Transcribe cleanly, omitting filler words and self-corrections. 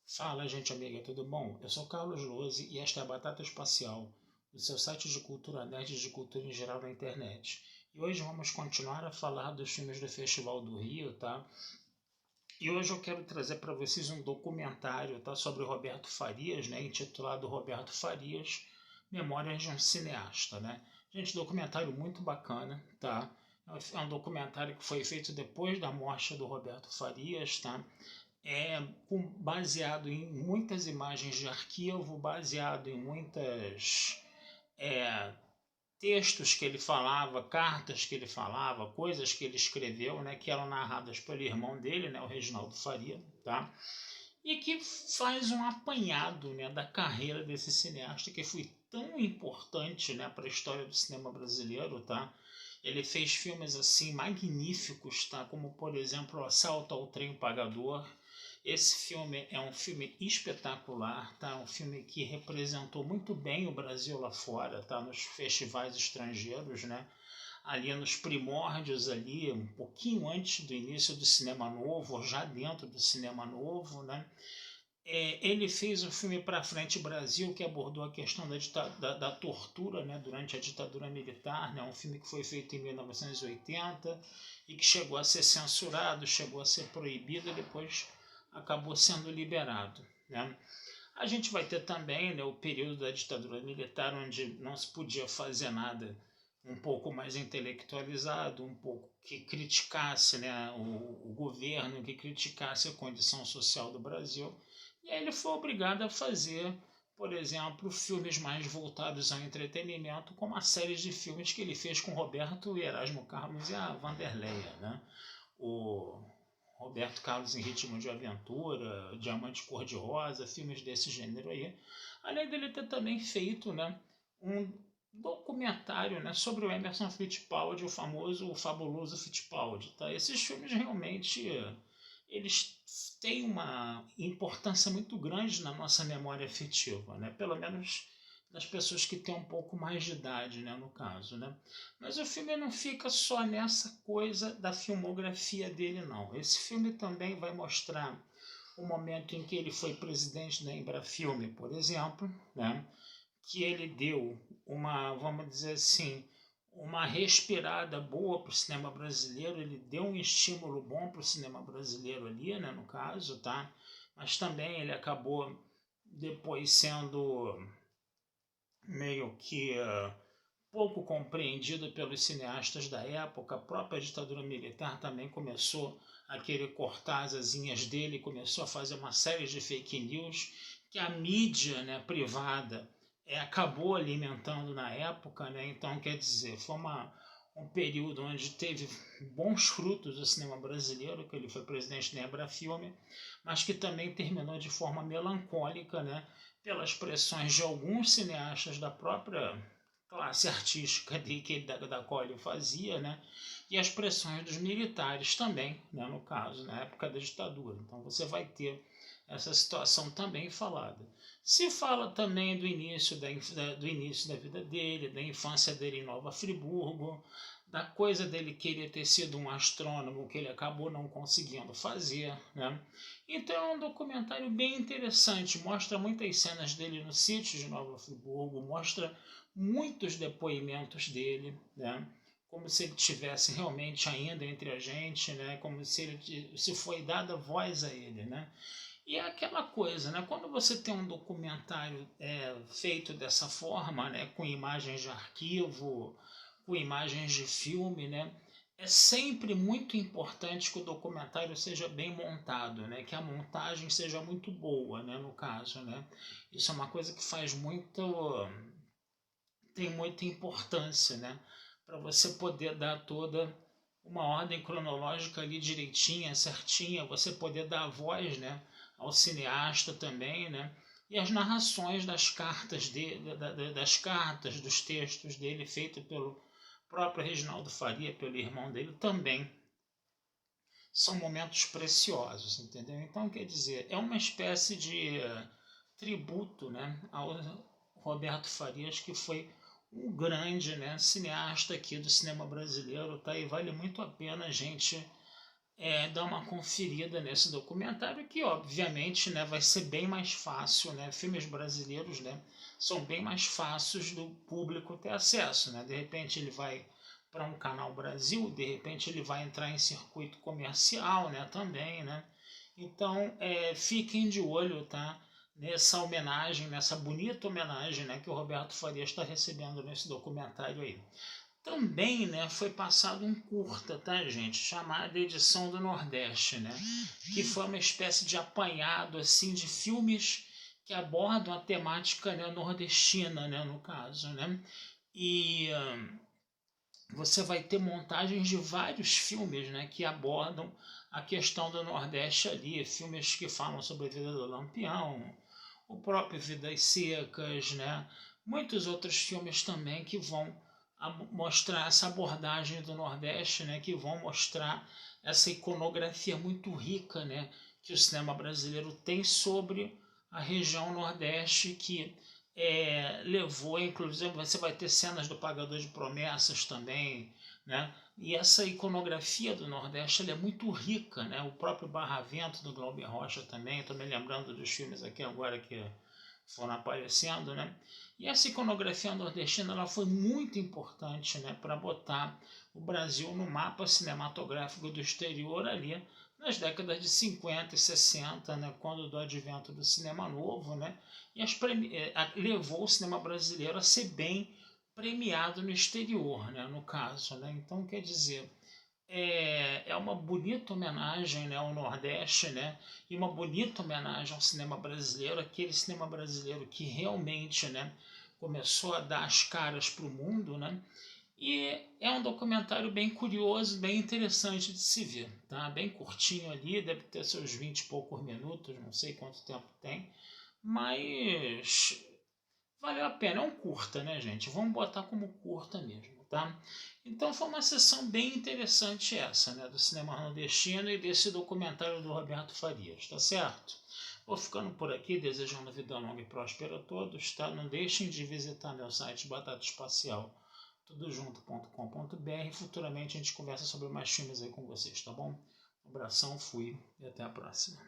Fala, gente amiga, tudo bom? Eu sou Carlos Lose e esta é a Batata Espacial, o seu site de cultura nerd e de cultura em geral na internet. E hoje vamos continuar a falar dos filmes do Festival do Rio, tá? E hoje eu quero trazer para vocês um documentário, tá, sobre o Roberto Farias, né, intitulado Roberto Farias, Memórias de um Cineasta, né? Gente, documentário muito bacana, tá? É um documentário que foi feito depois da morte do Roberto Farias, tá? Baseado em muitas imagens de arquivo, baseado em muitas é, textos que ele falava, cartas que ele falava, coisas que ele escreveu, né, que eram narradas pelo irmão dele, né, o Reginaldo Faria, tá? E que faz um apanhado, né, da carreira desse cineasta que foi tão importante, né, para a história do cinema brasileiro, tá? Ele fez filmes assim magníficos, tá? Como por exemplo, Assalto ao Trem Pagador. Esse filme é um filme espetacular, tá? Um filme que representou muito bem o Brasil lá fora, tá? Nos festivais estrangeiros, né? Ali nos primórdios ali, um pouquinho antes do início do cinema novo, já dentro do cinema novo, né? Ele fez o filme Pra Frente Brasil, que abordou a questão da tortura, né, durante a ditadura militar, né, um filme que foi feito em 1980 e que chegou a ser censurado, chegou a ser proibido e depois acabou sendo liberado. Né. A gente vai ter também, né, o período da ditadura militar, onde não se podia fazer nada um pouco mais intelectualizado, um pouco que criticasse, né, o governo, que criticasse a condição social do Brasil. E aí ele foi obrigado a fazer, por exemplo, filmes mais voltados ao entretenimento, como a série de filmes que ele fez com Roberto e Erasmo Carlos e a Vanderleia, né? O Roberto Carlos em Ritmo de Aventura, Diamante Cor-de-Rosa, filmes desse gênero aí. Além dele ter também feito, né, um documentário, né, sobre o Emerson Fittipaldi, o famoso, o fabuloso Fittipaldi. Tá? Esses filmes realmente eles têm uma importância muito grande na nossa memória afetiva, né? Pelo menos das pessoas que têm um pouco mais de idade, né, no caso, né? Mas o filme não fica só nessa coisa da filmografia dele, não. Esse filme também vai mostrar o momento em que ele foi presidente da Embrafilme, por exemplo, né? Que ele deu uma, vamos dizer assim, uma respirada boa para o cinema brasileiro, ele deu um estímulo bom para o cinema brasileiro ali, né, no caso, tá? Mas também ele acabou depois sendo meio que pouco compreendido pelos cineastas da época. A própria ditadura militar também começou a querer cortar as asinhas dele, começou a fazer uma série de fake news que a mídia, né, privada acabou alimentando na época, né? Então, quer dizer, foi um período onde teve bons frutos do cinema brasileiro, que ele foi presidente da Embrafilme, mas que também terminou de forma melancólica, né? Pelas pressões de alguns cineastas da própria classe artística da qual ele fazia, né? E as pressões dos militares também, né? No caso, na época da ditadura. Então você vai ter essa situação também falada. Se fala também do início da vida dele, da infância dele em Nova Friburgo, da coisa dele querer ter sido um astrônomo que ele acabou não conseguindo fazer, né? Então é um documentário bem interessante, mostra muitas cenas dele no sítio de Nova Friburgo, mostra muitos depoimentos dele, né? Como se ele tivesse realmente ainda entre a gente, né? Como se foi dada voz a ele, né? E é aquela coisa, né? Quando você tem um documentário feito dessa forma, né? Com imagens de arquivo, com imagens de filme, né? É sempre muito importante que o documentário seja bem montado, né? Que a montagem seja muito boa, né? No caso, né? Isso é uma coisa que tem muita importância, né? Para você poder dar toda uma ordem cronológica ali direitinha, certinha, você poder dar a voz, né, ao cineasta também, né? E as narrações das cartas das cartas, dos textos dele, feito pelo próprio Reginaldo Faria, pelo irmão dele, também são momentos preciosos, entendeu? Então, quer dizer, é uma espécie de tributo, né, ao Roberto Farias, que foi um grande, né, cineasta aqui do cinema brasileiro, tá? E vale muito a pena a gente dar uma conferida nesse documentário, que obviamente, né, vai ser bem mais fácil, né, filmes brasileiros, né, são bem mais fáceis do público ter acesso, né, de repente ele vai para um canal Brasil, de repente ele vai entrar em circuito comercial, né, também, né, então fiquem de olho, tá, nessa homenagem, nessa bonita homenagem, né, que o Roberto Farias está recebendo nesse documentário aí. Também, né, foi passado um curta, tá, gente, chamado Edição do Nordeste, né, que foi uma espécie de apanhado assim de filmes que abordam a temática, né, nordestina, né, no caso, né, e você vai ter montagens de vários filmes, né, que abordam a questão do Nordeste ali, filmes que falam sobre a vida do Lampião, o próprio Vidas Secas, né, muitos outros filmes também que vão mostrar essa abordagem do Nordeste, né, que vão mostrar essa iconografia muito rica, né, que o cinema brasileiro tem sobre a região Nordeste, que levou, inclusive você vai ter cenas do Pagador de Promessas também, né, e essa iconografia do Nordeste ela é muito rica, né, o próprio Barravento do Glauber Rocha também, estou me lembrando dos filmes aqui agora que foram aparecendo, né? E essa iconografia nordestina ela foi muito importante, né, para botar o Brasil no mapa cinematográfico do exterior ali nas décadas de 50 e 60, né, quando do advento do cinema novo, né, e levou o cinema brasileiro a ser bem premiado no exterior, né, no caso, né? Então quer dizer, uma bonita homenagem, né, ao Nordeste, né, e uma bonita homenagem ao cinema brasileiro, aquele cinema brasileiro que realmente, né, começou a dar as caras para o mundo, né, e é um documentário bem curioso, bem interessante de se ver, tá? Bem curtinho ali, deve ter seus 20 e poucos minutos, não sei quanto tempo tem, mas valeu a pena. É um curta, né, gente? Vamos botar como curta mesmo, tá? Então foi uma sessão bem interessante essa, né, do cinema nordestino e desse documentário do Roberto Farias, tá certo? Vou ficando por aqui, desejando vida longa e próspera a todos, tá? Não deixem de visitar meu site Batata Espacial, tudojunto.com.br. Futuramente a gente conversa sobre mais filmes aí com vocês, tá bom? Um abração, fui e até a próxima.